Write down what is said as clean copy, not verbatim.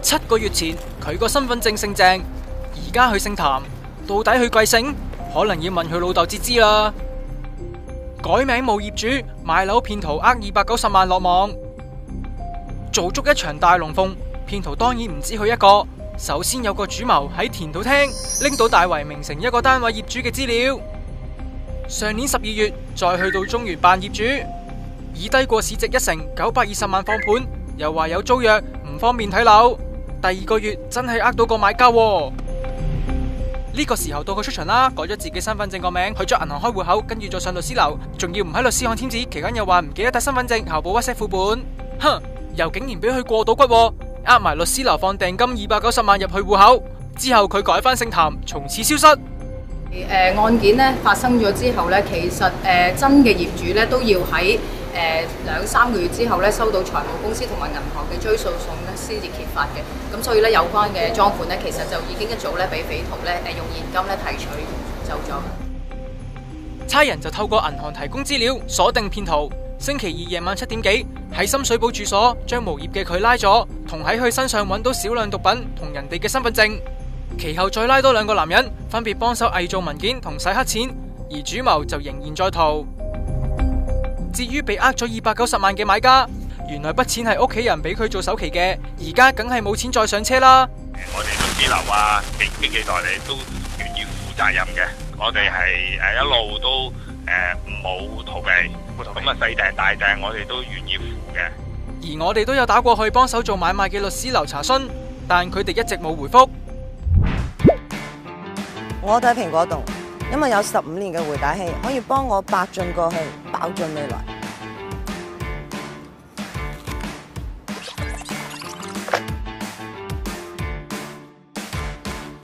7個月前佢個身份證姓鄭，而家佢姓譚，到底佢貴姓？可能要問佢老豆至知啦。改名冇業主，買樓騙徒呃290萬落網，做足一場大龍鳳，騙徒當然唔止佢一個。首先有個主謀喺田土廳拎到大圍名城一個單位業主嘅資料，上年12月再去到中原扮業主，以低過市值1成920萬放盤，又話有租約唔方便睇樓。第2個月真係呃到個買家喎。呢個時候到佢出場啦，改咗自己身份證個名，去咗銀行開戶口，跟住再上律師樓，仲要唔喺律師行簽字，期間又話唔記得帶身份證，後補WhatsApp副本，哼，又竟然俾佢過到骨喎，呃埋律師樓放訂金290萬入去戶口，之後佢改翻姓譚，從此消失。案件咧發生咗之後咧，其實真嘅業主咧都要喺2-3個月之後咧收到財務公司同埋銀行嘅追訴信咧先至揭發嘅。咁所以咧有關嘅贓款咧，其實就已經一早咧俾匪徒咧用現金咧提取走咗。差人就透過銀行提供資料鎖定騙徒。星期2夜晚7點幾喺深水埗住所將無業嘅佢拉咗，同喺佢身上揾到少量毒品同人哋嘅身份證。其後再拉多2個男人，分別幫手偽造文件同洗黑錢，而主謀就仍然在逃。至於被呃咗290萬嘅買家，原來筆錢係屋企人俾佢做首期嘅，而家梗係冇錢再上車啦。我哋律師樓啊，經紀代理都願意負責任嘅，我哋係一路都冇逃避，咁啊細訂大訂我哋都願意負嘅。而我哋都有打過去幫手做買賣嘅律師樓查詢，但佢哋一直冇回覆。我喺蘋果洞，因為有15年嘅回帶器，可以幫我白進過去，爆進未來。